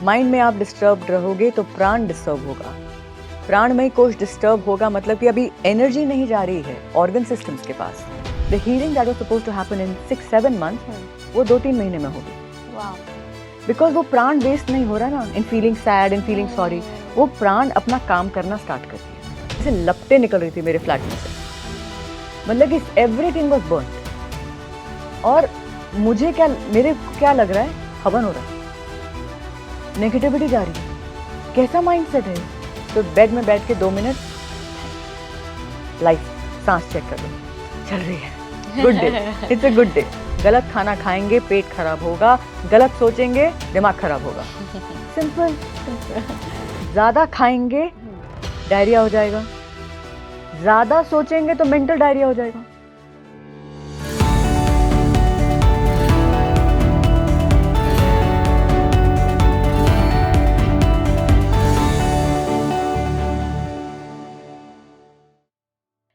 Mind में आप disturb रहोगे तो प्राण डिस्टर्ब होगा, प्राणमय कोश डिस्टर्ब होगा, मतलब कि अभी एनर्जी नहीं जा रही है ऑर्गन सिस्टम्स के पास। The healing that was supposed to happen in 6-7 months वो 2-3 महीने में होगी। वाओ। बिकॉज वो प्राण वेस्ट नहीं हो रहा ना in feeling sad, in feeling sorry. वो प्राण अपना काम करना स्टार्ट करती है। जैसे लपटें निकल रही थी मेरे फ्लैट में से, मतलब कि एवरीथिंग वाज बर्न्ड। और मुझे मेरे क्या लग रहा है, हवन हो रहा है, नेगेटिविटी जा रही है, कैसा माइंडसेट है। तो बेड में बैठ के 2 मिनट लाइफ सांस चेक कर लो, चल रही है, good day, it's a good day. गलत खाना खाएंगे पेट खराब होगा, गलत सोचेंगे दिमाग खराब होगा, सिंपल। ज्यादा खाएंगे डायरिया हो जाएगा, ज्यादा सोचेंगे तो मेंटल डायरिया हो जाएगा।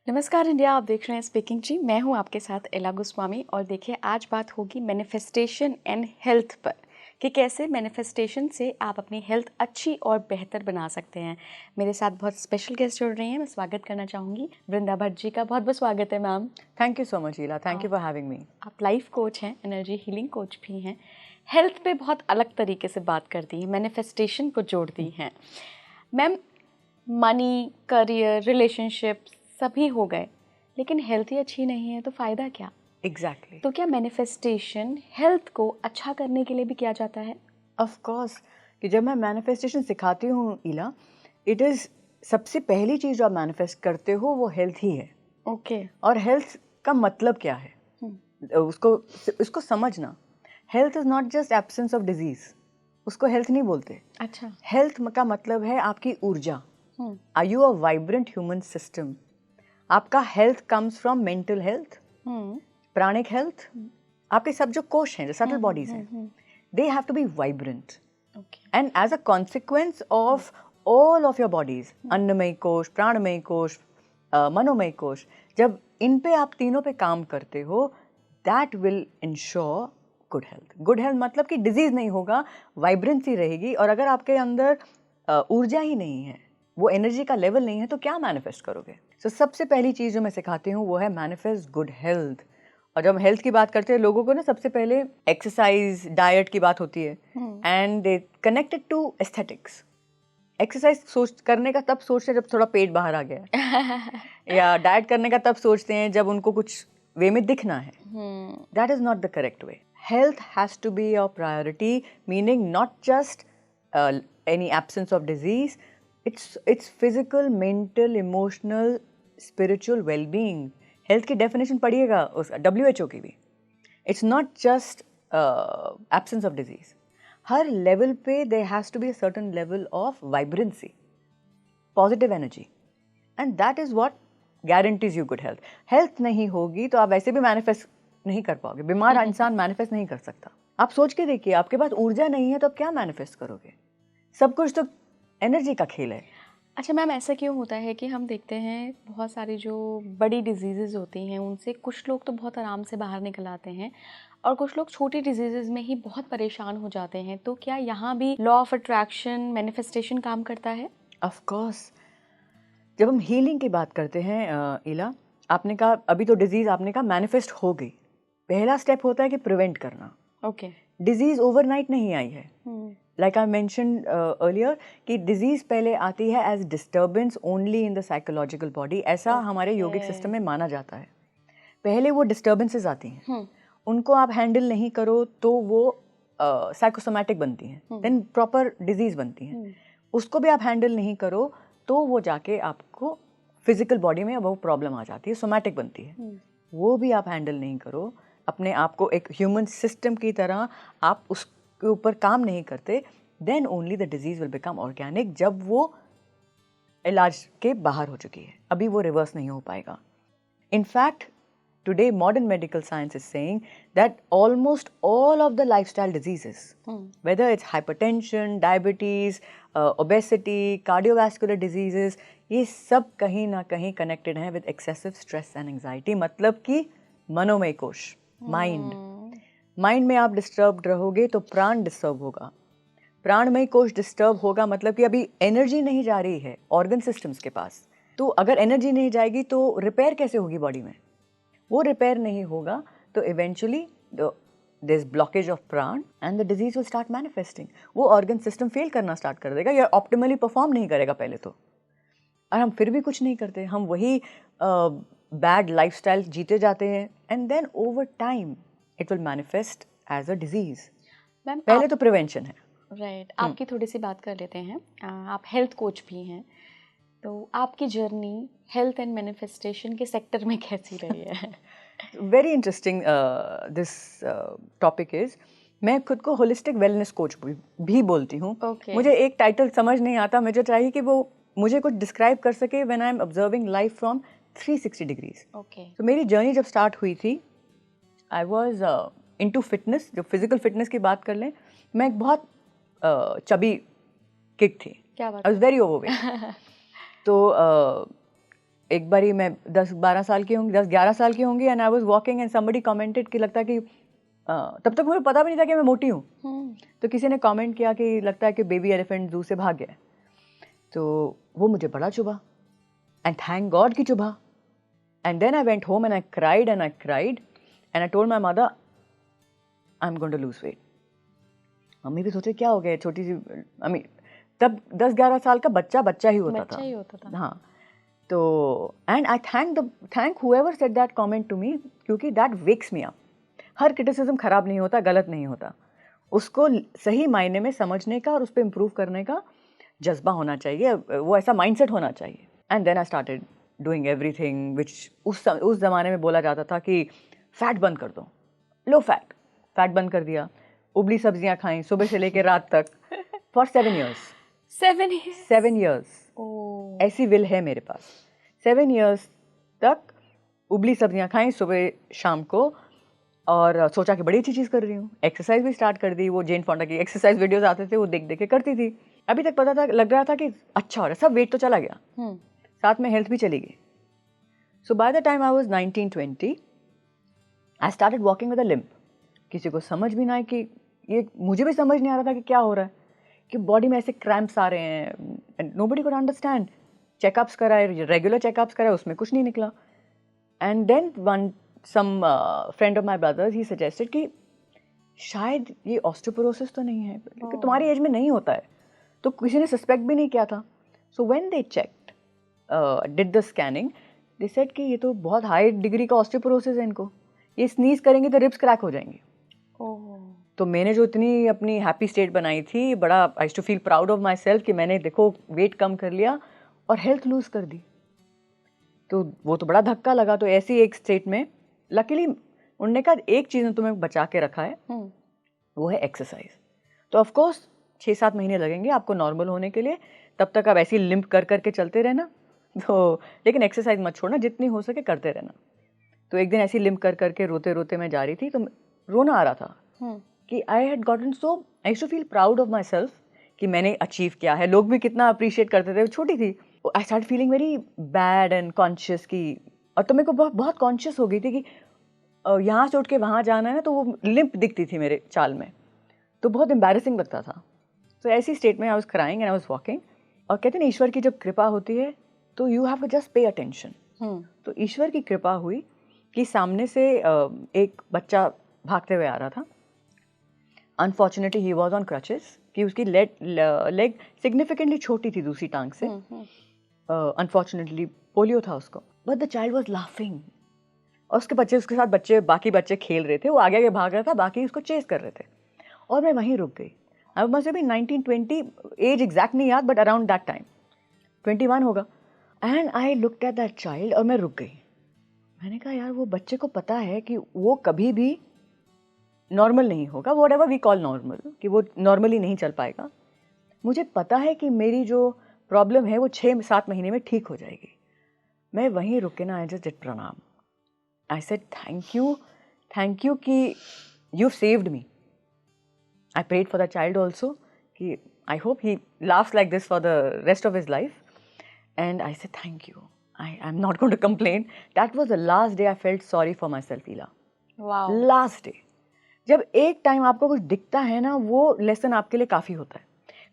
नमस्कार इंडिया, आप देख रहे हैं स्पीकिंग जी। मैं हूं आपके साथ एला गोस्वामी। और देखिए, आज बात होगी मैनिफेस्टेशन एंड हेल्थ पर, कि कैसे मैनिफेस्टेशन से आप अपनी हेल्थ अच्छी और बेहतर बना सकते हैं। मेरे साथ बहुत स्पेशल गेस्ट जुड़ रही हैं। मैं स्वागत करना चाहूँगी वृंदा भट्ट जी का। बहुत बहुत स्वागत है ma'am. Thank you so much Ila, thank you for having me. आप लाइफ कोच हैं, एनर्जी हीलिंग कोच भी हैं, हेल्थ पे बहुत अलग तरीके से बात करती हैं, मैनिफेस्टेशन को जोड़ती हैं। मैम, मनी, करियर, रिलेशनशिप सभी हो गए, लेकिन हेल्थ ही अच्छी नहीं है तो फ़ायदा क्या? एग्जैक्टली। तो क्या मैनिफेस्टेशन हेल्थ को अच्छा करने के लिए भी किया जाता है? ऑफ कोर्स, कि जब मैं मैनिफेस्टेशन सिखाती हूँ ईला, इट इज़ सबसे पहली चीज़ जो आप मैनिफेस्ट करते हो वो हेल्थ ही है। ओके। और हेल्थ का मतलब क्या है उसको समझना। Health is not just absence of disease, उसको हेल्थ नहीं बोलते। अच्छा। हेल्थ का मतलब है आपकी ऊर्जा। Are you a vibrant human system? आपका health comes from mental health, pranic health. आपके सब जो कोश हैं, जो सटल बॉडीज हैं, they have to be vibrant. Okay. And as a consequence of all of your bodies, अन्नमय कोश, प्राणमय कोश, मनोमय कोश, जब इन पे आप तीनों पे काम करते हो, that will ensure good health. Good health मतलब कि डिजीज नहीं होगा, वाइब्रेंसी रहेगी। और अगर आपके अंदर ऊर्जा ही नहीं है, वो एनर्जी का लेवल नहीं है, तो क्या मैनिफेस्ट करोगे? So, सबसे पहली चीज़ जो मैं सिखाती हूँ वो है मैनिफेस्ट गुड हेल्थ। और जब हेल्थ की बात करते हैं लोगों को ना, सबसे पहले एक्सरसाइज, डाइट की बात होती है, and they connected to aesthetics. Exercise सोच करने का तब सोचते हैं जब थोड़ा पेट बाहर आ गया या डाइट करने का तब सोचते हैं जब उनको कुछ वे में दिखना है। That is not the correct way. Health has to be your priority, meaning not just any absence of disease, it's physical, mental, emotional, spiritual wellbeing. Health की डेफिनेशन पढ़िएगा उस WHO की भी। It's not just absence of disease. हर level पे there has to be a certain level of vibrancy, positive energy, and that is what guarantees you good health. Health नहीं होगी तो आप वैसे भी मैनिफेस्ट नहीं कर पाओगे। बीमार इंसान मैनिफेस्ट नहीं कर सकता। आप सोच के देखिए, आपके पास ऊर्जा नहीं है तो आप क्या मैनिफेस्ट करोगे? सब कुछ तो एनर्जी का खेल है। अच्छा मैम, ऐसा क्यों होता है कि हम देखते हैं बहुत सारी जो बड़ी डिजीज़ेज़ होती हैं उनसे कुछ लोग तो बहुत आराम से बाहर निकल आते हैं और कुछ लोग छोटी डिजीज़ेज़ में ही बहुत परेशान हो जाते हैं। तो क्या यहाँ भी लॉ ऑफ अट्रैक्शन, मैनिफेस्टेशन काम करता है? Of course. जब हम हीलिंग की बात करते हैं ईला, आपने कहा अभी तो डिजीज आपने कहा मैनिफेस्ट हो गई। पहला स्टेप होता है कि प्रिवेंट करना। ओके। डिजीज ओवरनाइट नहीं आई है। लाइक आई मेंशन्ड अर्लियर कि डिजीज पहले आती है as disturbance only in the psychological body. ऐसा हमारे योगिक सिस्टम में माना जाता है। पहले वो डिस्टर्बेंसेस आती हैं, उनको आप हैंडल नहीं करो तो वो साइकोसोमैटिक बनती हैं, देन प्रॉपर डिजीज बनती हैं। उसको भी आप हैंडल नहीं करो तो वो जाके आपको फिजिकल बॉडी में वो प्रॉब्लम आ जाती है, सोमैटिक बनती है। वो भी आप हैंडल नहीं करो, अपने आप को एक ह्यूमन सिस्टम की तरह आप उसके ऊपर काम नहीं करते, then only the disease will become organic, जब वो इलाज के बाहर हो चुकी है। अभी वो रिवर्स नहीं हो पाएगा। In fact today modern medical science is saying that almost all of the lifestyle diseases, whether it's hypertension, diabetes, obesity, cardiovascular diseases, ये सब कहीं ना कहीं connected हैं with excessive stress and anxiety। मतलब कि मनोमय कोश, माइंड में आप डिस्टर्ब रहोगे तो प्राण डिस्टर्ब होगा, प्राणमय कोश डिस्टर्ब होगा मतलब कि अभी एनर्जी नहीं जा रही है ऑर्गन सिस्टम्स के पास। तो अगर एनर्जी नहीं जाएगी तो रिपेयर कैसे होगी बॉडी में? वो रिपेयर नहीं होगा तो eventually there is blockage of prana and the disease will start manifesting. वो ऑर्गन सिस्टम फेल करना स्टार्ट कर देगा या ऑप्टिमली परफॉर्म नहीं करेगा पहले तो, और हम फिर भी कुछ नहीं करते, हम वही बैड लाइफस्टाइल जीते जाते हैं and then over time it will manifest as a disease. Ma'am पहले तो प्रिवेंशन है। राइट, आपकी थोड़ी सी बात कर लेते हैं। आप हेल्थ कोच भी हैं, तो आपकी जर्नी हेल्थ एंड मैनिफेस्टेशन के सेक्टर में कैसी रही है? Very interesting this topic is. मैं खुद को होलिस्टिक वेलनेस कोच भी बोलती हूँ। Okay. मुझे एक टाइटल समझ नहीं आता, मुझे चाहिए कि वो मुझे कुछ डिस्क्राइब कर सके when I am observing life from 360 degrees. Okay, तो मेरी जर्नी जब स्टार्ट हुई थी, आई वॉज इनटू फिटनेस। जो फिजिकल फिटनेस की बात कर लें, मैं एक बहुत चबी किड थी। क्या बात आई वॉज वेरी ओवरवेट। तो एक बारी मैं 10-12 साल की होंगी, 10-11 साल की होंगी, and I was walking and somebody commented कि लगता है कि तब तक मुझे पता भी नहीं था कि मैं मोटी हूँ। तो किसी ने कमेंट किया कि लगता है कि बेबी एलिफेंट जू से भाग गया। तो वो मुझे बड़ा चुभा, एंड थैंक गॉड कि चुभा। And then I went home and I cried and I told my mother I am going to lose weight. Mummy भी सोचे क्या हो गया, छोटी सी तब 10-11 साल का बच्चा ही होता था। हाँ, तो and I thank whoever said that comment to me, क्योंकि दैट वेक्स मी अप। हर क्रिटिसिज्म खराब नहीं होता, गलत नहीं होता, उसको सही मायने में समझने का और उस पर इम्प्रूव करने का जज्बा होना चाहिए, वो ऐसा माइंडसेट होना चाहिए। And then I started doing everything which उस ज़माने में बोला जाता था कि फैट बंद कर दो, लो फैट बंद कर दिया, उबली सब्जियां खाई सुबह से लेकर रात तक फॉर 7 years। 7 years ऐसी विल है मेरे पास। 7 years तक उबली सब्जियां खाई सुबह शाम को, और सोचा कि बड़ी अच्छी चीज़ कर रही हूँ। एक्सरसाइज भी स्टार्ट कर दी, वो जेन फोंडा की एक्सरसाइज वीडियोस आते थे, वो देख देख के करती थी। अभी तक पता था, लग रहा था कि अच्छा हो रहा है, सब वेट तो चला गया, साथ में हेल्थ भी चली गई। So by the time I was 19-20 I started walking with a limp. किसी को समझ भी ना आए कि ये, मुझे भी समझ नहीं आ रहा था कि क्या हो रहा है, कि बॉडी में ऐसे क्रैम्प्स आ रहे हैं, नोबडी कुड अंडरस्टैंड। चेकअप्स कराए, रेगुलर चेकअप्स कराए, उसमें कुछ नहीं निकला। And then some friend of my brother's he suggested कि शायद ये ऑस्टियोपोरोसिस तो नहीं है, क्योंकि तुम्हारी एज में नहीं होता है, तो किसी ने सस्पेक्ट भी नहीं किया था। So when they checked, did the scanning, they said कि ये तो बहुत हाई डिग्री का ऑस्टियोपोरोसिस है इनको, ये स्नीज करेंगे तो रिब्स क्रैक हो जाएंगे। तो मैंने जो इतनी अपनी हैप्पी स्टेट बनाई थी, बड़ा I used to feel proud of myself कि मैंने देखो वेट कम कर लिया और हेल्थ लूज कर दी। तो वो तो बड़ा धक्का लगा। तो ऐसी एक स्टेट में लकीली उन्होंने कहा एक चीज़ ने तुम्हें बचा के रखा है, वो है एक्सरसाइज। तो ऑफ कोर्स 6-7 महीने लगेंगे आपको नॉर्मल होने के लिए, तब तक आप ऐसी लिम्प कर करके चलते रहना। तो लेकिन एक्सरसाइज मत छोड़ना, जितनी हो सके करते रहना। तो एक दिन ऐसी लिम्प कर करके रोते रोते मैं जा रही थी, तो रोना आ रहा था कि I had gotten so, I used to feel proud of myself कि मैंने अचीव किया है। लोग भी कितना अप्रिशिएट करते थे, छोटी थी। I start feeling very bad and conscious की, और तो मेरे को बहुत कॉन्शियस हो गई थी कि यहाँ से उठ के वहाँ जाना है, तो वो लिम्प दिखती थी मेरे चाल में, तो बहुत एम्बैरेसिंग लगता था। तो ऐसी स्टेट में I was crying and I was walking. और कहते हैं ना, ईश्वर की जब कृपा होती है तो you have to just pay attention. तो ईश्वर की कृपा हुई कि सामने से एक बच्चा भागते हुए आ रहा था। Unfortunately he was on crutches, कि उसकी लेग सिग्निफिकेंटली छोटी थी दूसरी टांग से। अनफॉर्चुनेटली पोलियो था उसको, but the child was laughing. और उसके साथ बाकी बच्चे खेल रहे थे, वो आगे आगे भाग रहा था, बाकी उसको चेस कर रहे थे, और मैं वहीं रुक गई। I must be 19-20, age exact नहीं याद, बट अराउंड दैट टाइम 21 होगा। And I looked at that child और मैं रुक गई। मैंने कहा यार, वो बच्चे को पता है कि वो कभी भी नॉर्मल नहीं होगा, whatever we call normal, कि वो नॉर्मली नहीं चल पाएगा। मुझे पता है कि मेरी जो प्रॉब्लम है वो 6-7 महीने में ठीक हो जाएगी। मैं वहीं रुक के ना, आई just did pranam. I said thank you कि you saved me. I prayed for the child also कि I hope he laughs like this for the rest of his life. And I said thank you, I am not going to complain. That was the last day I felt sorry for myself, Ila. Last day. जब एक time आपको कुछ दिखता है ना, वो lesson आपके लिए काफ़ी होता है।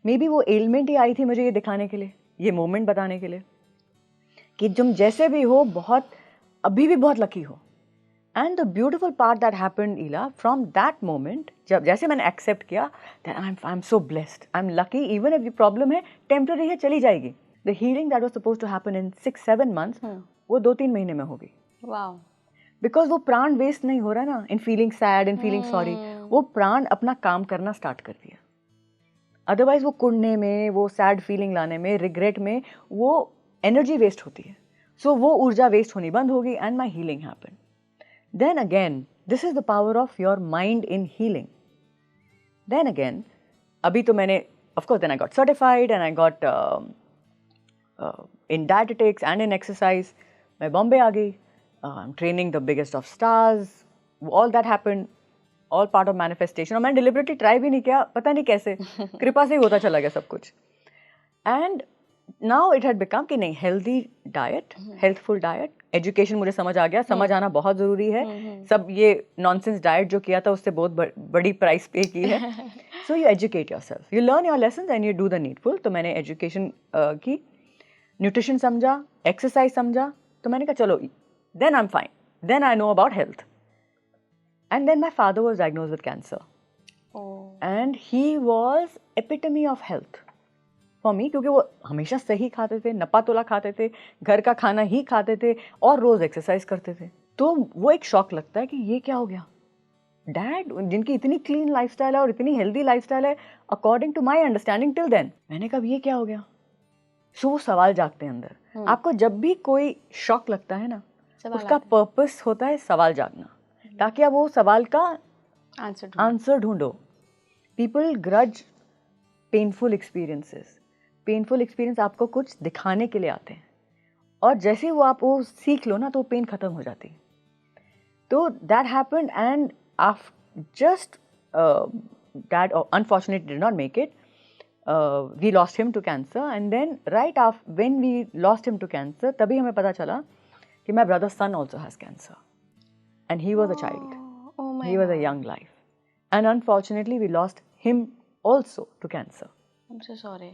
मे बी वो एलिमेंट ही आई थी मुझे ये दिखाने के लिए, ये मोमेंट बताने के लिए कि तुम जैसे भी हो बहुत, अभी भी बहुत लकी हो. And the beautiful part that happened Ila from that moment, जब जैसे मैंने एक्सेप्ट किया that I am so blessed, I am lucky, even if the problem है टेम्पररी है, चली जाएगी. The healing that was suppose to happen in 6-7 months वो 2-3 महीने में होगी. वाओ. बिकॉज वो प्राण वेस्ट नहीं हो रहा ना in feeling sad, in feeling sorry. वो प्राण अपना काम करना स्टार्ट कर दिया. अदरवाइज वो कुड़ने में, वो सैड फीलिंग लाने में, रिग्रेट में वो एनर्जी वेस्ट होती है. सो वो ऊर्जा वेस्ट होनी बंद होगी and my healing happen. Then again this is the power of your mind in healing. Then again अभी तो मैंने of course then I got certified and I got in dietetics and in exercise. मैं बॉम्बे आ गई. I'm training the biggest of stars. All that happened, all part of manifestation. और मैंने deliberately try भी नहीं किया, पता नहीं कैसे, कृपा से ही होता चला गया सब कुछ. And now it had become कि नहीं, healthy diet, healthful diet, education मुझे समझ आ गया, समझ आना बहुत ज़रूरी है. सब ये nonsense diet जो किया था उससे बहुत बड़ी price pay की है. So you educate yourself, you learn your lessons and you do the needful. तो मैंने education की, nutrition समझा, exercise समझा, तो मैंने कहा चलो then I'm fine. Then I know about health. And then my father was diagnosed with cancer. Oh. And he was epitome of health for me, क्योंकि वो हमेशा सही खाते थे, नपा तोला खाते थे, घर का खाना ही खाते थे और रोज एक्सरसाइज करते थे. तो वो एक शॉक लगता है कि ये क्या हो गया. डैड जिनकी इतनी क्लीन लाइफस्टाइल है और इतनी हेल्दी लाइफस्टाइल है according to my understanding till then, मैंने कहा ये क्या हो गया. सो वो सवाल जागते हैं अंदर. आपको जब भी कोई शॉक लगता है ना, उसका पर्पस होता है सवाल जागना, ताकि आप वो सवाल का आंसर ढूंढो. People grudge painful experiences. Painful experience आपको कुछ दिखाने के लिए आते हैं, और जैसे वो आप वो सीख लो ना तो पेन खत्म हो जाती है. तो that happened and just dad unfortunately did not make it. We lost him to cancer and then right after when we lost him to cancer, तभी हमें पता चला कि my brother's son also has cancer, and he was a child. Oh my he was a young life, and unfortunately we lost him also to cancer. I'm so sorry.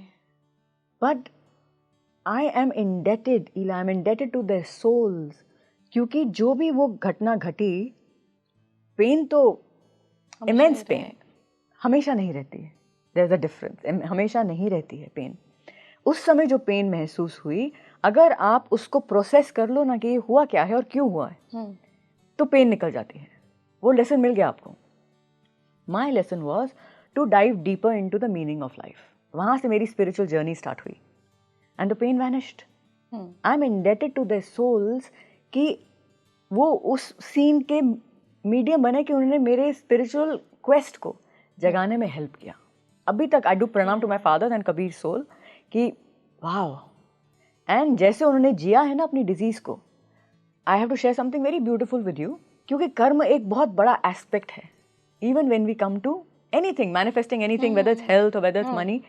But I am indebted, Ela, I'm indebted to their souls, क्योंकि जो भी वो घटना घटी, pen तो immense pain हमेशा नहीं रहती है. There's a difference. हमेशा नहीं रहती है पेन. उस समय जो पेन महसूस हुई, अगर आप उसको प्रोसेस कर लो ना कि ये हुआ क्या है और क्यों हुआ है, तो पेन निकल जाती है. वो लेसन मिल गया आपको. My lesson was to dive deeper into the meaning of life. वहाँ से मेरी स्पिरिचुअल जर्नी स्टार्ट हुई and the pain vanished. I am indebted to their souls कि वो उस सीन के मीडियम बने कि उन्होंने मेरे स्पिरिचुअल क्वेस्ट को जगाने में हेल्प किया. अभी तक आई डू प्रणाम to my father and Kabir soul कि वाओ. एंड जैसे उन्होंने जिया है ना अपनी डिजीज़ को, I have to share something very beautiful with you, क्योंकि कर्म एक बहुत बड़ा एस्पेक्ट है. Even when we come to anything, manifesting anything, whether it's health और वेदर इट्स मनी,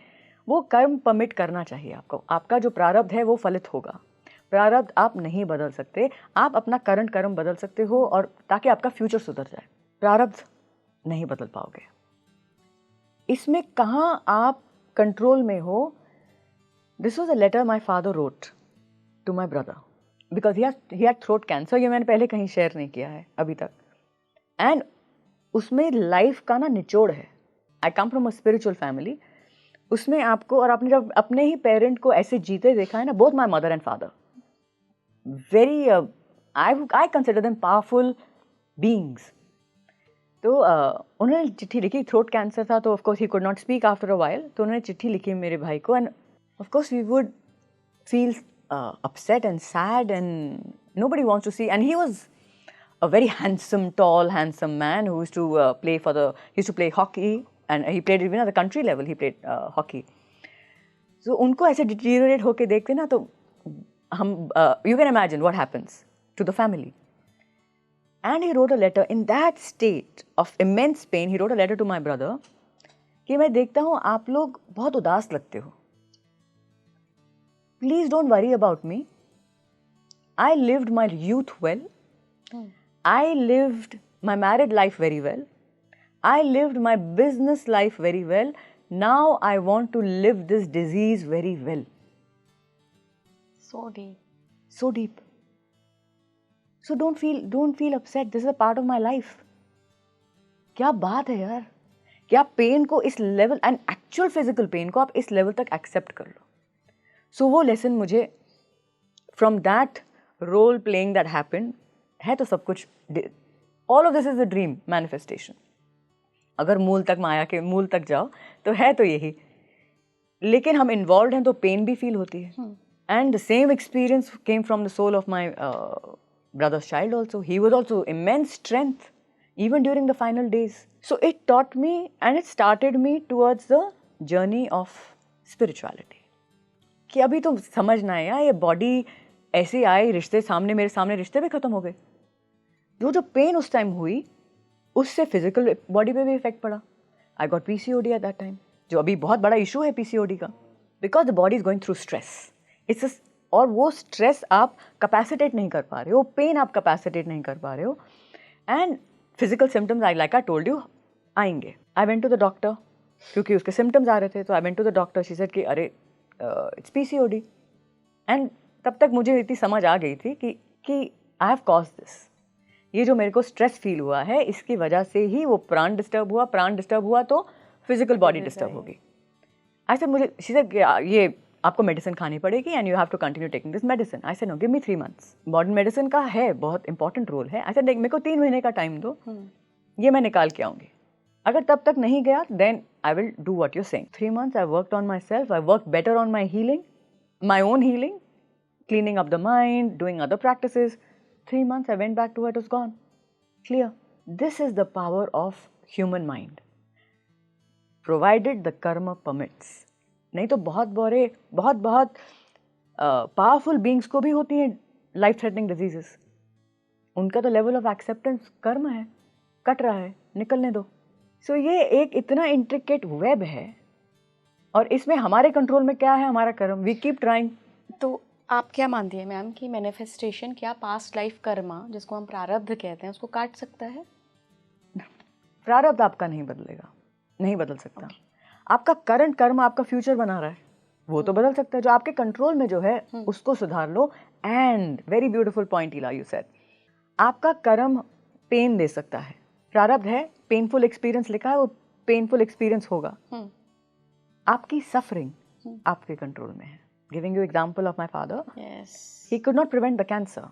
वो कर्म परमिट करना चाहिए आपको. आपका जो प्रारब्ध है वो फलित होगा. प्रारब्ध आप नहीं बदल सकते, आप अपना करंट कर्म बदल सकते हो, और ताकि आपका फ्यूचर सुधर जाए. प्रारब्ध नहीं बदल पाओगे. इसमें कहाँ आप कंट्रोल में हो. This was a letter my father wrote to my brother because he had throat cancer. ये मैंने पहले कहीं शेयर नहीं किया है अभी तक. एंड उसमें लाइफ का ना निचोड़ है. I come from a spiritual family. उसमें आपको, और आपने जब अपने ही पेरेंट को ऐसे जीते देखा है ना, both my mother and father very, I consider them powerful beings. तो उन्होंने चिट्ठी लिखी. थ्रोट कैंसर था तो of course he could not speak after a while. तो उन्होंने चिट्ठी लिखी मेरे भाई को, and of course we would feel upset and sad, and nobody wants to see. And he was a very handsome, tall, handsome man who used to he used to play hockey, and he played even at the country level. He played hockey. So उनको ऐसे deteriorate होके देखते ना, तो हम you can imagine what happens to the family. And he wrote a letter in that state of immense pain. He wrote a letter to my brother कि मैं देखता हूँ आप लोग बहुत उदास लगते हो. Please don't worry about me. I lived my youth well. I lived my married life very well. I lived my business life very well. Now I want to live this disease very well. So deep. So deep. So don't feel upset. This is a part of my life. क्या बात है यार, कि आप pen को इस level and actual physical pain को आप इस लेवल तक एक्सेप्ट कर लो. सो वो लेसन मुझे from that role playing that happened है. तो सब कुछ, all of this is a dream manifestation. अगर मूल तक, माया के मूल तक जाओ तो है तो यही. लेकिन हम इन्वॉल्व हैं तो पेन भी फील होती है. And the same experience came from the soul of my brother's child also. He was also immense strength even during the final days. So it taught me and it started me towards the journey of spirituality. कि अभी तो समझना है यार, ये body ऐसे आई, रिश्ते सामने, मेरे सामने रिश्ते भी खत्म हो गए. जो पेन उस टाइम हुई उससे फिजिकल बॉडी पे भी इफेक्ट पड़ा. I got PCOD at that time, जो अभी बहुत बड़ा इशू है PCOD का, because the body is going through stress. It's और वो स्ट्रेस आप कैपेसिटेट नहीं कर पा रहे हो, पेन आप कैपेसिटेट नहीं कर पा रहे हो. And physical symptoms I like I told you आएंगे. I went to the doctor क्योंकि उसके सिम्टम्स आ रहे थे. तो I went to the doctor. She said कि अरे इट्स PCOD. एंड तब तक मुझे इतनी समझ आ गई थी कि आई हैव कॉज दिस. ये जो मेरे को स्ट्रेस फील हुआ है इसकी वजह से ही वो प्राण डिस्टर्ब हुआ. प्राण डिस्टर्ब हुआ तो फिजिकल बॉडी डिस्टर्ब होगी. ऐसे मुझे शी सेड ये आपको मेडिसिन खानी पड़ेगी and you have to continue taking this medicine. I said no, give me 3 months. Modern medicine का है बहुत इंपॉर्टेंट रोल है. आई सेड मेरे को 3 महीने का टाइम दो, ये मैं निकाल के आऊँगी. अगर तब तक नहीं गया then I will do what you saying. 3 months I worked on myself. I work better on my healing, my own healing, cleaning up the mind, doing other practices. 3 months I went back to it was gone. Clear. This is the power of human mind. Provided the karma permits. नहीं तो बहुत powerful beings को भी होती हैं life threatening diseases. उनका तो level of acceptance कर्म है, कट रहा है, निकलने दो. सो ये एक इतना इंट्रिकेट वेब है और इसमें हमारे कंट्रोल में क्या है, हमारा कर्म. We keep trying. तो आप क्या मानती हैं मैम कि मैनिफेस्टेशन क्या पास्ट लाइफ कर्मा, जिसको हम प्रारब्ध कहते हैं, उसको काट सकता है? प्रारब्ध आपका नहीं बदलेगा, नहीं बदल सकता. आपका करंट कर्म आपका फ्यूचर बना रहा है, वो तो बदल सकता है. जो आपके कंट्रोल में जो है उसको सुधार लो. एंड वेरी ब्यूटीफुल पॉइंट इला यू सेड, आपका कर्म पेन दे सकता है. प्रारब्ध है, पेनफुल एक्सपीरियंस लिखा है, वो पेनफुल एक्सपीरियंस होगा. आपकी सफरिंग आपके कंट्रोल में है. Giving you example of my father, yes. He could not prevent the cancer.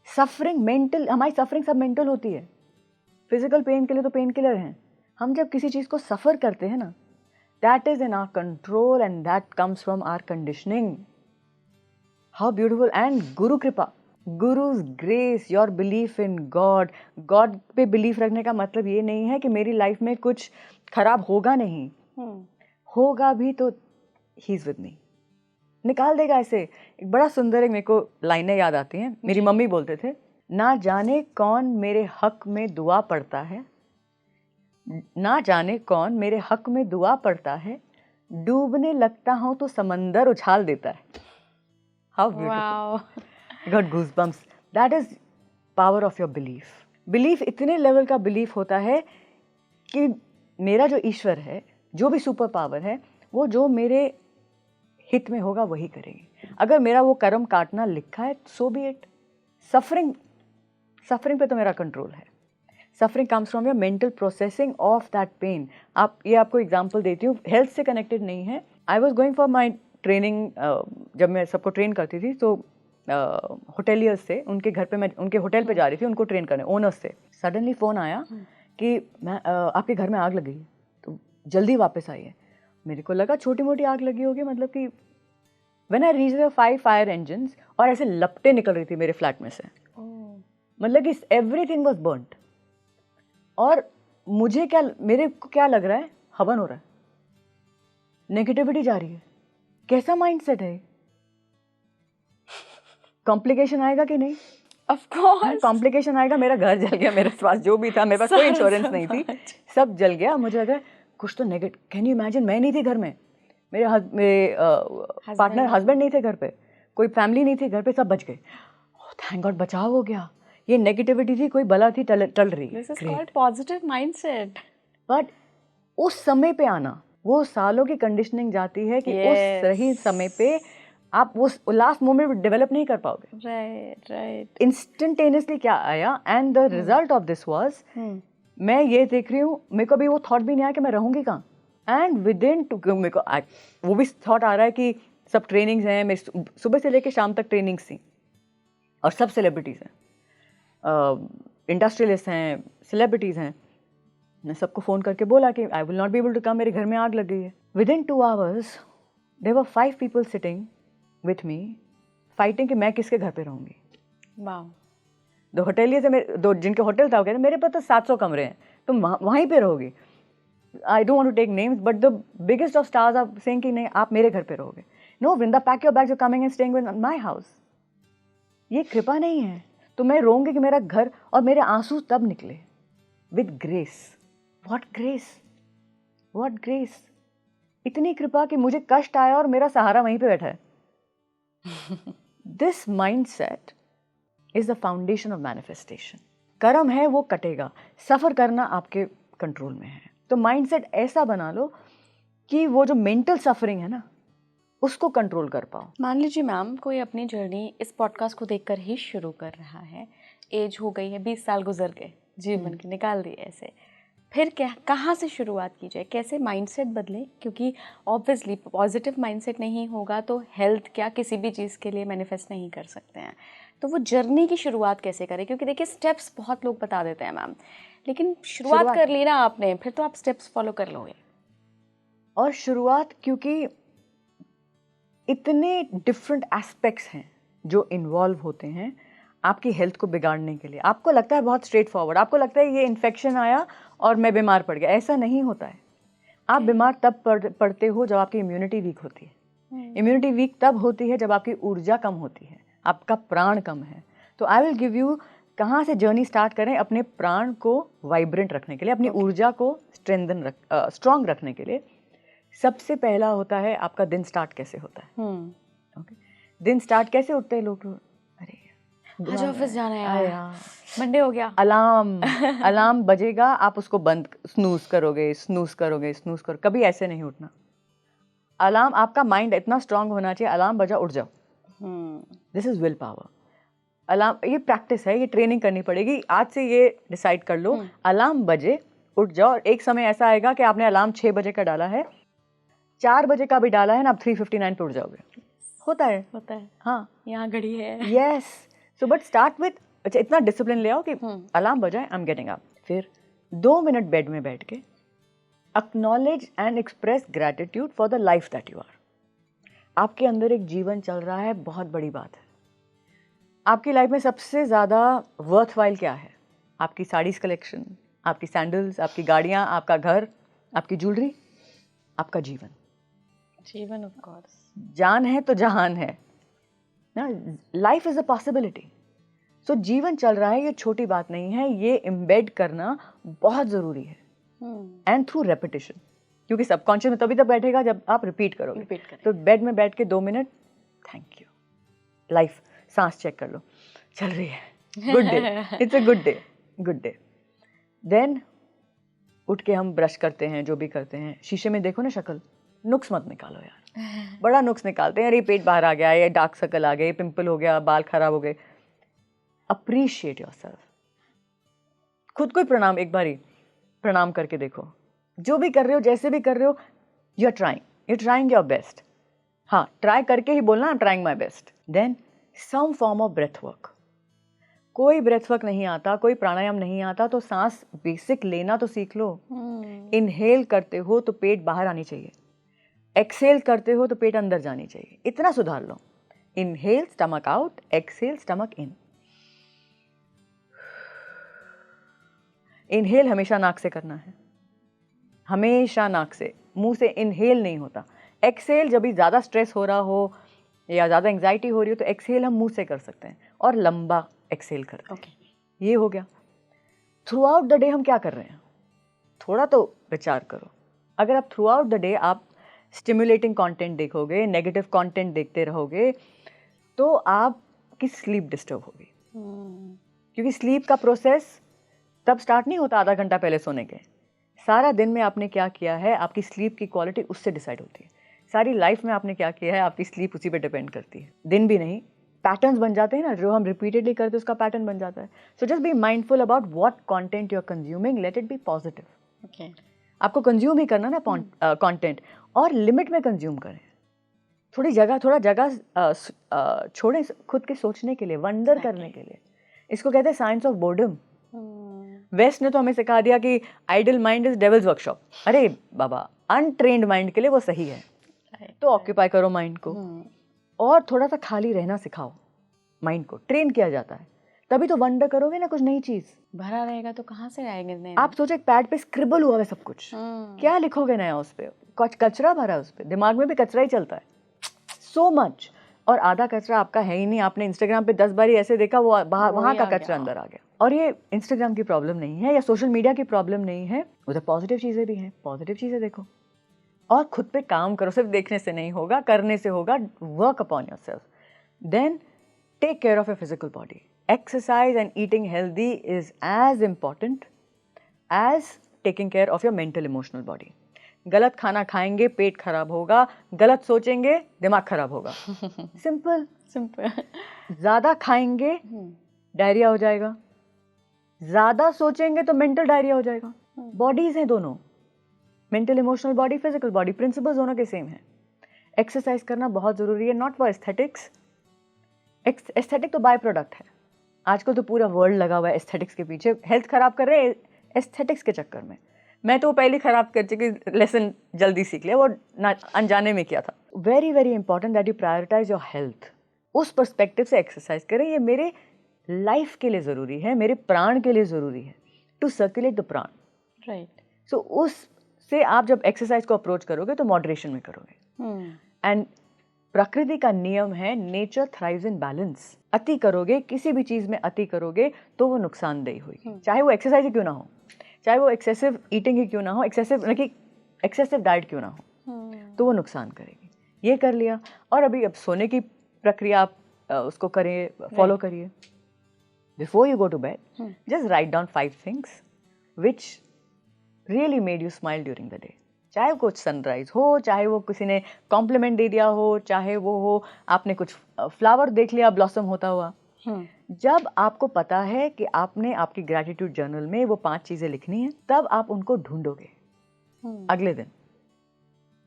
Suffering mental, हमारी suffering सब mental होती है. Physical pain के लिए तो पेन किलर हैं. हम जब किसी चीज़ को सफ़र करते हैं ना, that is in our control and that comes from our conditioning. How beautiful. And Guru Kripa, Guru's grace, your belief in God. God पे belief रखने का मतलब ये नहीं है कि मेरी लाइफ में कुछ खराब होगा नहीं. होगा भी तो He is with me. निकाल देगा. ऐसे एक बड़ा सुंदर एक मेरे को लाइनें याद आती हैं. मेरी मम्मी बोलते थे, ना जाने कौन मेरे हक में दुआ पढ़ता है, ना जाने कौन मेरे हक में दुआ पढ़ता है, डूबने लगता हूँ तो समंदर उछाल देता है. How beautiful. I got goosebumps. That is power of your belief. Belief इतने लेवल का बिलीफ होता है कि मेरा जो ईश्वर है, जो भी सुपर पावर है, वो जो मेरे हित में होगा वही करेंगे. अगर मेरा वो कर्म काटना लिखा है सो बी इट. सफरिंग पे तो मेरा कंट्रोल है. Suffering comes from your mental processing of that pain. आप ये आपको एग्जांपल देती हूँ, हेल्थ से कनेक्टेड नहीं है. I was going for my training. जब मैं सबको ट्रेन करती थी तो होटेलियर्स से उनके घर पे, मैं उनके होटल पे जा रही थी उनको ट्रेन करने, ओनर्स से. सडनली फ़ोन आया कि मैं आपके घर में आग लगी है तो जल्दी वापस आइए. मेरे को लगा छोटी मोटी आग लगी होगी, मतलब कि when I reach the 5 fire engines और ऐसे लपटें निकल रही थी मेरे फ्लैट में से. मतलब कि एवरीथिंग वाज बर्न्ड. और मुझे क्या, मेरे को क्या लग रहा है, हवन हो रहा है, नेगेटिविटी जा रही है. कैसा माइंडसेट है? कॉम्प्लिकेशन आएगा कि नहीं? ऑफ कोर्स कॉम्प्लिकेशन आएगा. मेरा घर जल गया, मेरे पास जो भी था, मेरे पास कोई इंश्योरेंस नहीं थी, सब जल गया. मुझे लगा कुछ तो नेगेटिव. कैन यू इमेजिन, मैं नहीं थी घर में, मेरे पार्टनर हस्बैंड नहीं थे घर पे, कोई फैमिली नहीं थी घर पे, सब बच गए. थैंक गॉड बचाव हो गया. ये नेगेटिविटी थी, कोई बला थी टल रही. This is called positive mindset. But उस समय पे आना, वो सालों की कंडीशनिंग जाती है कि Yes. उस सही समय पे आप वो लास्ट मोमेंट डेवलप नहीं कर पाओगे. राइट. इंस्टेंटेनियसली क्या आया and the result of this was, मैं ये देख रही हूँ, मेरे को अभी वो थॉट भी नहीं आया कि मैं रहूंगी कहाँ. एंड विद इन मेरे को वो भी थॉट आ रहा है कि सब ट्रेनिंग्स हैं, मैं सुबह से लेकर शाम तक ट्रेनिंग्स थी और सब सेलिब्रिटीज़ हैं, इंडस्ट्रियलिस्ट हैं, सेलिब्रिटीज़ हैं. मैं सबको फ़ोन करके बोला कि I will not be able to come, मेरे घर में आग लग गई है. Within 2 hours there were 5 people sitting with me fighting कि मैं किसके घर पे रहूँगी. वाओ. दो होटेलिये से दो जिनके होटल था वो कहते मेरे पास तो 700 कमरे हैं, तुम वहीं पे रहोगी. I don't want to take names but the biggest of stars are saying कि नहीं आप मेरे घर पे रहोगे. No Vrinda, pack your bags, you coming and staying with my house. ये कृपा नहीं है. तो मैं रोऊंगी कि मेरा घर, और मेरे आंसू तब निकले with grace. What grace, what grace. इतनी कृपा कि मुझे कष्ट आया और मेरा सहारा वहीं पे बैठा है. This mindset is the foundation of manifestation. कर्म है वो कटेगा, सफर करना आपके कंट्रोल में है. तो माइंडसेट ऐसा बना लो कि वो जो मेंटल सफरिंग है ना उसको कंट्रोल कर पाओ. मान लीजिए मैम कोई अपनी जर्नी इस पॉडकास्ट को देखकर ही शुरू कर रहा है, एज हो गई है, 20 साल गुजर गए, जीवन के निकाल दिए ऐसे, फिर क्या, कहाँ से शुरुआत की जाए, कैसे माइंडसेट बदले? क्योंकि ऑब्वियसली पॉजिटिव माइंडसेट नहीं होगा तो हेल्थ क्या किसी भी चीज़ के लिए मैनिफेस्ट नहीं कर सकते हैं. तो वो जर्नी की शुरुआत कैसे करें? क्योंकि देखिए स्टेप्स बहुत लोग बता देते हैं मैम, लेकिन शुरुआत कर ली ना आपने, फिर तो आप स्टेप्स फॉलो कर लोगे. और शुरुआत, क्योंकि इतने डिफरेंट एस्पेक्ट्स हैं जो इन्वॉल्व होते हैं आपकी हेल्थ को बिगाड़ने के लिए. आपको लगता है बहुत स्ट्रेट फॉरवर्ड, आपको लगता है ये इन्फेक्शन आया और मैं बीमार पड़ गया. ऐसा नहीं होता है. आप बीमार तब पड़ते हो जब आपकी इम्यूनिटी वीक होती है. इम्यूनिटी वीक तब होती है जब आपकी ऊर्जा कम होती है, आपका प्राण कम है. तो आई विल गिव यू कहाँ से जर्नी स्टार्ट करें अपने प्राण को वाइब्रेंट रखने के लिए, अपनी ऊर्जा को स्ट्रॉन्ग रखने के लिए. सबसे पहला होता है आपका दिन स्टार्ट कैसे होता है. ओके, दिन स्टार्ट कैसे उठते हैं लोग? अरे आज ऑफिस जाना है यार, मंडे हो गया. अलार्म बजेगा, आप उसको बंद, स्नूज करोगे, कभी ऐसे नहीं उठना. अलार्म, आपका माइंड इतना स्ट्रांग होना चाहिए, अलार्म बजा उठ जाओ. This is will power. Alarm, ये प्रैक्टिस है, ये ट्रेनिंग करनी पड़ेगी. आज से ये डिसाइड कर लो, अलार्म बजे उठ जाओ. और एक समय ऐसा आएगा कि आपने अलार्म 6 बजे का डाला है, 4 बजे का भी डाला है ना, आप 3:59 पे उठ जाओगे. होता है. हाँ, यहाँ घड़ी है. Yes. So but start with, अच्छा इतना डिसिप्लिन ले आओ कि अलार्म बजाए, आई एम गेटिंग अप. फिर 2 मिनट बेड में बैठ के acknowledge and express gratitude for the life that you are. आपके अंदर एक जीवन चल रहा है, बहुत बड़ी बात है. आपकी लाइफ में सबसे ज़्यादा वर्थवाइल क्या है? आपकी साड़ीज कलेक्शन, आपकी सैंडल्स, आपकी गाड़ियाँ, आपका घर, आपकी ज्वेलरी, आपका जीवन. जीवन ऑफ कोर्स. जान है तो जहान है ना. Life is a possibility. So जीवन चल रहा है, ये छोटी बात नहीं है. ये एम्बेड करना बहुत ज़रूरी है. एंड थ्रू रेपिटेशन, क्योंकि सबकॉन्शियस में तभी तक बैठेगा जब आप रिपीट करोगे. तो बेड में बैठ के 2 मिनट थैंक यू लाइफ, सांस चेक कर लो, चल रही है, good day, it's a good day, good day. देन उठ के हम ब्रश करते हैं, जो भी करते हैं, शीशे में देखो ना शक्ल, नुक्स मत निकालो यार. बड़ा नुक्स निकालते हैं, अरे पेट बाहर आ गया, ये डार्क सर्कल आ गए, पिंपल हो गया, बाल खराब हो गए. Appreciate yourself. खुद को प्रणाम, एक बारी प्रणाम करके देखो. जो भी कर रहे हो, जैसे भी कर रहे हो, you are trying your best. हाँ, ट्राई करके ही बोलना, I am trying my best. Then some form of breath work. कोई ब्रेथ वर्क नहीं आता, कोई प्राणायाम नहीं आता, तो सांस बेसिक लेना तो सीख लो. इनहेल करते हो तो पेट बाहर आनी चाहिए, एक्सहेल करते हो तो पेट अंदर जानी चाहिए. इतना सुधार लो. Inhale stomach out, exhale stomach in. Inhale हमेशा नाक से करना है, हमेशा नाक से. मुंह से इनहेल नहीं होता. एक्सहेल जब भी ज़्यादा स्ट्रेस हो रहा हो या ज़्यादा एंग्जाइटी हो रही हो तो एक्सहेल हम मुंह से कर सकते हैं और लंबा एक्सहेल करते हैं. ये हो गया. थ्रू आउट द डे हम क्या कर रहे हैं, थोड़ा तो विचार करो. अगर आप थ्रू आउट द डे आप स्टिमुलेटिंग कंटेंट देखोगे, नेगेटिव कंटेंट देखते रहोगे, तो आपकी स्लीप डिस्टर्ब होगी. क्योंकि स्लीप का प्रोसेस तब स्टार्ट नहीं होता आधा घंटा पहले सोने के. सारा दिन में आपने क्या किया है, आपकी स्लीप की क्वालिटी उससे डिसाइड होती है। सारी लाइफ में आपने क्या किया है, आपकी स्लीप उसी पे डिपेंड करती है। दिन भी नहीं, पैटर्न्स बन जाते हैं ना, जो हम रिपीटेडली करते हैं उसका पैटर्न बन जाता है। So just be mindful about what content you are consuming, let it be positive. Okay, आपको कंज्यूम ही करना ना कंटेंट, और लिमिट में कंज्यूम करें। थोड़ा जगह छोड़ें खुद के सोचने के लिए, वंडर करने के लिए। इसको कहते हैं साइंस ऑफ बोर्डम। वेस्ट ने तो हमें सिखा दिया कि idle mind is devil's workshop. अरे बाबा, अनट्रेन्ड माइंड के लिए वो सही है। तो ऑक्यूपाई करो माइंड को, और थोड़ा सा खाली रहना सिखाओ। माइंड को ट्रेन किया जाता है, तभी तो वंडर करोगे ना कुछ नई चीज। भरा रहेगा तो कहाँ से आएंगे नए? आप सोचो एक पैड पे स्क्रिबल हुआ है सब कुछ, क्या लिखोगे नया उस पे? कुछ कचरा भरा है उस पे, दिमाग में भी कचरा ही चलता है सो मच। और आधा कचरा आपका है ही नहीं, आपने इंस्टाग्राम पे 10 बार ऐसे देखा, वो वहाँ का कचरा अंदर आ गया। और ये इंस्टाग्राम की प्रॉब्लम नहीं है या सोशल मीडिया की प्रॉब्लम नहीं है, उधर पॉजिटिव चीज़ें भी हैं। पॉजिटिव चीज़ें देखो और खुद पे काम करो। सिर्फ देखने से नहीं होगा, करने से होगा। Work upon yourself, then take care of your physical body. Exercise and eating healthy is as important as taking care of your mental emotional body. गलत खाना खाएंगे पेट खराब होगा, गलत सोचेंगे दिमाग खराब होगा। Simple simple. ज़्यादा खाएंगे डायरिया हो जाएगा, ज़्यादा सोचेंगे तो मेंटल डायरिया हो जाएगा। बॉडीज हैं दोनों, mental emotional body, physical body, principles दोनों के सेम हैं। एक्सरसाइज करना बहुत ज़रूरी है, नॉट फॉर एस्थेटिक्स। एस्थेटिक तो बाय प्रोडक्ट है। आजकल तो पूरा वर्ल्ड लगा हुआ है एस्थेटिक्स के पीछे, हेल्थ खराब कर रहे हैं एस्थेटिक्स के चक्कर में। मैं तो पहले खराब कर चुकी, लेसन जल्दी सीख लिया, वो ना अनजाने में किया था। Very very important that you prioritize your health. उस पर्सपेक्टिव से एक्सरसाइज करें, ये मेरे लाइफ के लिए ज़रूरी है, मेरे प्राण के लिए ज़रूरी है, टू सर्कुलेट द प्राण। राइट। सो उससे आप जब एक्सरसाइज को अप्रोच करोगे तो मॉडरेशन में करोगे। एंड प्रकृति का नियम है, नेचर थ्राइव्स इन बैलेंस। अति करोगे, किसी भी चीज़ में अति करोगे तो वो नुकसानदेही होगी, चाहे वो एक्सरसाइज ही क्यों ना हो, चाहे वो एक्सेसिव ईटिंग ही क्यों ना हो, एक्सेसिव डाइट क्यों ना हो, तो वो नुकसान करेगी। ये कर लिया, और अभी अब सोने की प्रक्रिया आप उसको करिए, फॉलो करिए। Before you go to bed, just write down 5 things which really made you smile during the day. चाहे वो कुछ सनराइज हो, चाहे वो किसी ने कॉम्प्लीमेंट दे दिया हो, चाहे वो हो आपने कुछ फ्लावर देख लिया ब्लॉसम होता हुआ। जब आपको पता है कि आपने आपकी ग्रैटिट्यूड जर्नल में वो 5 चीज़ें लिखनी है, तब आप उनको ढूंढोगे अगले दिन।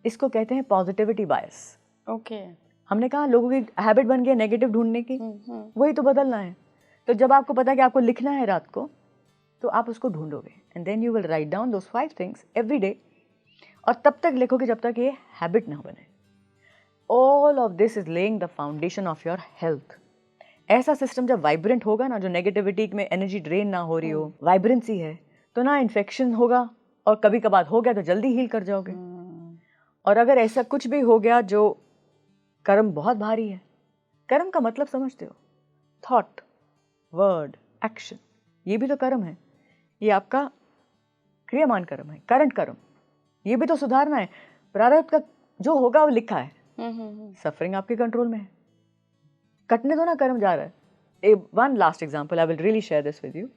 इसको कहते हैं पॉजिटिविटी बायस। ओके। हमने कहा लोगों की हैबिट बन गई नेगेटिव ढूंढने की, वही तो बदलना है। तो जब आपको पता है कि आपको लिखना है रात को, तो आप उसको ढूंढोगे, and then you will write down those 5 things every day. और तब तक लिखोगे जब तक ये हैबिट ना बने। All of this is laying the foundation of your health. ऐसा सिस्टम जब वाइब्रेंट होगा ना, जो नेगेटिविटी में एनर्जी ड्रेन ना हो रही हो, वाइब्रेंसी है, तो ना इन्फेक्शन होगा, और कभी कभार हो गया तो जल्दी हील कर जाओगे। और अगर ऐसा कुछ भी हो गया जो कर्म बहुत भारी है, कर्म का मतलब समझते हो, थॉट, वर्ड, एक्शन, ये भी तो कर्म है। ये आपका क्रियामान कर्म है, करंट कर्म, ये भी तो सुधारना है। प्रारब्ध का जो होगा वो लिखा है, सफरिंग आपके कंट्रोल में है। कटने दो ना, कर्म जा रहा है। One last example, I will really share this with you.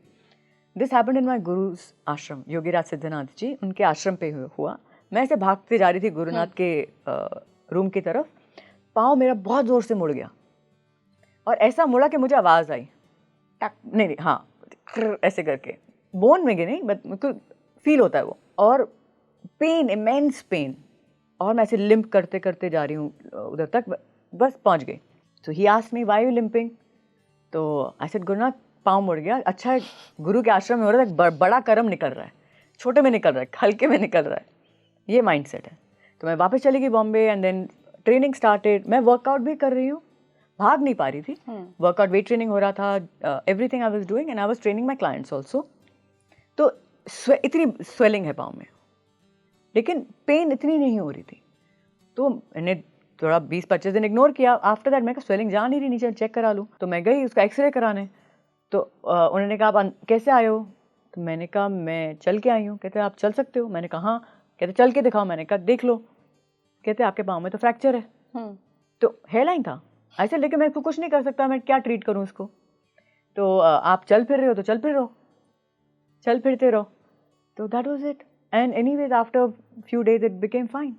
This happened in my guru's ashram, Yogiraj Siddhnath जी, उनके आश्रम पे हुआ। मैं ऐसे भागते जा रही थी गुरुनाथ के रूम की तरफ, पाँव मेरा बहुत ज़ोर से मुड़ गया, और ऐसा मुड़ा कि मुझे आवाज़ आई, टक, नहीं हाँ, ऐसे करके, बोन में गिरी नहीं, बट मुझको फील होता है वो, और पेन, इमेंस पेन। और मैं ऐसे लिम्प करते करते जा रही हूँ उधर तक, बस पहुँच गई। तो he asked me why you limping, तो आई सेड गुरुनाथ पाँव मुड़ गया। अच्छा है, गुरु के आश्रम में हो रहा है, बड़ा कर्म निकल रहा है, छोटे में निकल रहा है, हल्के में निकल रहा है, ये माइंडसेट है। तो मैं वापस चली गई Bombay, and then training started. मैं वर्कआउट भी कर रही हूँ, भाग नहीं पा रही थी, वर्कआउट वेट ट्रेनिंग हो रहा था, everything I was doing, and I was training my clients also. तो इतनी स्वेलिंग है पाँव में, लेकिन पेन इतनी नहीं हो रही थी। तो मैंने थोड़ा 20-25 दिन इग्नोर किया। आफ्टर दैट मैं कहा स्वेलिंग जा नहीं रही, नीचे चेक करा लूँ। तो मैं गई उसका एक्सरे कराने। तो उन्होंने कहा आप कैसे आए हो? तो मैंने कहा मैं चल के आई हूँ। कहते आप चल सकते हो? मैंने कहा हाँ। कहते चल के दिखाओ। मैंने कहा देख लो। कहते आपके पाँव में तो फ्रैक्चर है। तो हेयरलाइन था ऐसे, लेकिन मैं इसको कुछ नहीं कर सकता, मैं क्या ट्रीट करूँ इसको? तो आप चल फिर रहे हो तो चल फिर रहो, चल फिरते रहो। तो that was it. And anyways after few days it became fine.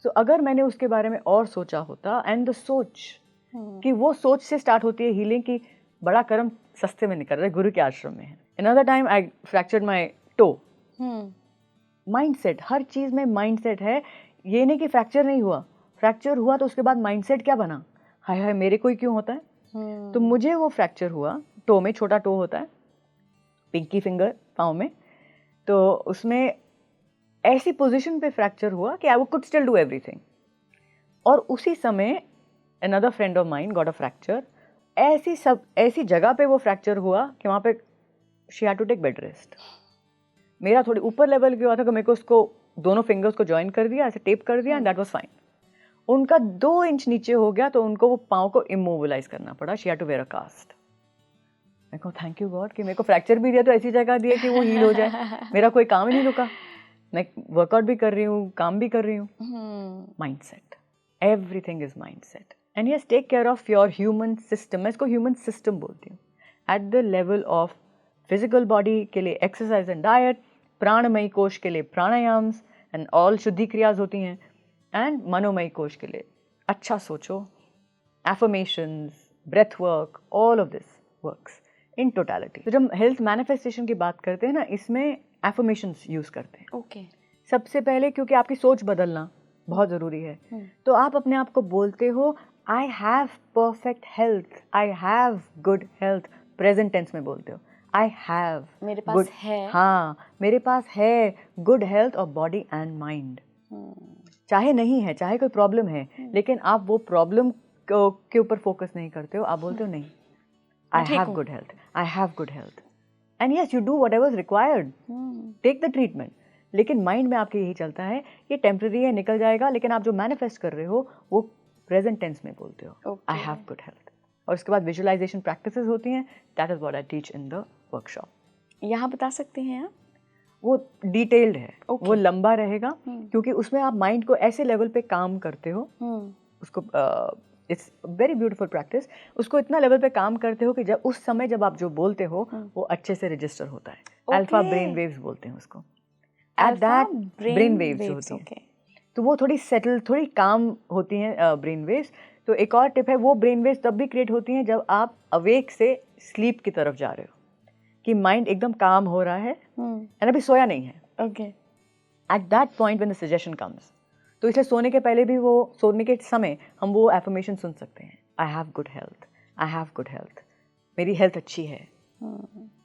So अगर मैंने उसके बारे में और सोचा होता, एंड द सोच कि वो सोच से स्टार्ट होती है हीलिंग की बड़ा कर्म सस्ते में निकल रहा है, गुरु के आश्रम में है. Another time I fractured my toe. Mindset, हर चीज़ में माइंडसेट है. ये नहीं कि फ्रैक्चर नहीं हुआ, फ्रैक्चर हुआ तो उसके बाद माइंडसेट क्या बना, हाय हाय मेरे को ही क्यों होता है. तो मुझे वो फ्रैक्चर हुआ टो में, छोटा टो होता है, पिंकी फिंगर पाँव में. तो उसमें ऐसी पोजीशन पे फ्रैक्चर हुआ कि I could still do everything. और उसी समय another friend of mine got a fracture. ऐसी जगह पे वो फ्रैक्चर हुआ कि वहाँ पे she had to take bed rest. मेरा थोड़ी ऊपर लेवल की हुआ था कि मेरे को उसको दोनों फिंगर्स को ज्वाइन कर दिया, ऐसे टेप कर दिया, एंड दैट वाज फाइन. उनका 2 इंच नीचे हो गया तो उनको वो पाँव को इमोबिलाइज करना पड़ा. She had to wear a cast. मैं कहूँ थैंक यू गॉड कि मेरे को फ्रैक्चर भी दिया तो ऐसी जगह दिया कि वो हील हो जाए. मेरा कोई काम ही नहीं रुका, मैं वर्कआउट भी कर रही हूँ, काम भी कर रही हूँ. Mindset, everything is mindset. And yes, take care of your human system. मैं इसको ह्यूमन सिस्टम बोलती हूँ. At the level of physical body के लिए एक्सरसाइज एंड डाइट, प्राणमयी कोश के लिए प्राणायाम्स एंड ऑल शुद्धि क्रियाज होती हैं, एंड मनोमयी कोश के लिए अच्छा सोचो, affirmations, breath work, all of this works in totality. तो जब हेल्थ मैनिफेस्टेशन की बात करते हैं ना, इसमें एफर्मेशंस यूज करते हैं. ओके. सबसे पहले क्योंकि आपकी सोच बदलना बहुत ज़रूरी है. तो आप अपने आप को बोलते हो I have perfect health, I have good health. Present tense में बोलते हो आई हैव, मेरे पास है. हाँ, मेरे पास है good health of body and mind. चाहे नहीं है, चाहे कोई प्रॉब्लम है, लेकिन आप वो प्रॉब्लम के ऊपर फोकस नहीं करते हो. आप बोलते हो नहीं, I have good health, I have good health. And yes, you do whatever is required, take the treatment. लेकिन माइंड में आपके यही चलता है ये टेम्पररी है, निकल जाएगा. लेकिन आप जो मैनिफेस्ट कर रहे हो वो प्रेजेंट टेंस में बोलते हो, आई हैव गुड हेल्थ. और उसके बाद विजुअलाइजेशन प्रैक्टिसेस होती हैं. That is what I teach in the workshop. यहाँ बता सकते हैं आप? वो डिटेल्ड है, वो लंबा रहेगा, क्योंकि उसमें आप माइंड को ऐसे लेवल पे काम करते हो. उसको इट्स वेरी ब्यूटीफुल प्रैक्टिस. उसको इतना लेवल पे काम करते हो कि जब उस समय जब आप जो बोलते हो वो अच्छे से रजिस्टर होता है. अल्फा ब्रेन वेव्स बोलते हैं उसको. एट दैट ब्रेन वेव्स होती हैं. तो वो थोड़ी सेटल, थोड़ी काम होती हैं ब्रेन वेव्स. तो एक और टिप है, वो ब्रेन वेव्स तब भी क्रिएट होती हैं जब आप अवेक से स्लीप की तरफ जा रहे हो, कि माइंड एकदम काम हो रहा है एंड अभी सोया नहीं है. Okay. At that point when the suggestion comes, तो इसलिए सोने के पहले भी, वो सोने के समय हम वो एफर्मेशन सुन सकते हैं. I have good health, I have good health, मेरी हेल्थ अच्छी है,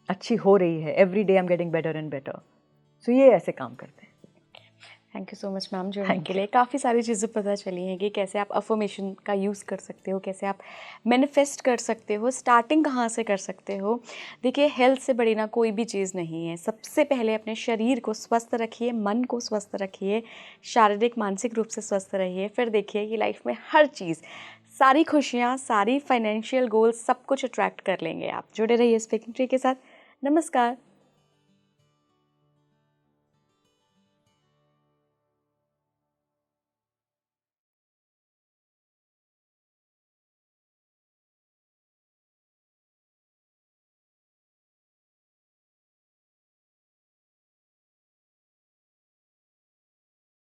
अच्छी हो रही है, every day I am getting better and better. So ये ऐसे काम करते हैं. Thank you so much ma'am जुड़ने के लिए. काफ़ी सारी चीज़ें पता चली हैं कि कैसे आप अफर्मेशन का यूज़ कर सकते हो, कैसे आप मैनिफेस्ट कर सकते हो, स्टार्टिंग कहाँ से कर सकते हो. देखिए, हेल्थ से बड़ी ना कोई भी चीज़ नहीं है. सबसे पहले अपने शरीर को स्वस्थ रखिए, मन को स्वस्थ रखिए, शारीरिक मानसिक रूप से स्वस्थ रहिए. फिर देखिए कि लाइफ में हर चीज़, सारी खुशियाँ, सारी फाइनेंशियल गोल्स, सब कुछ अट्रैक्ट कर लेंगे आप. जुड़े रहिए स्पीकिंग ट्री के साथ. नमस्कार.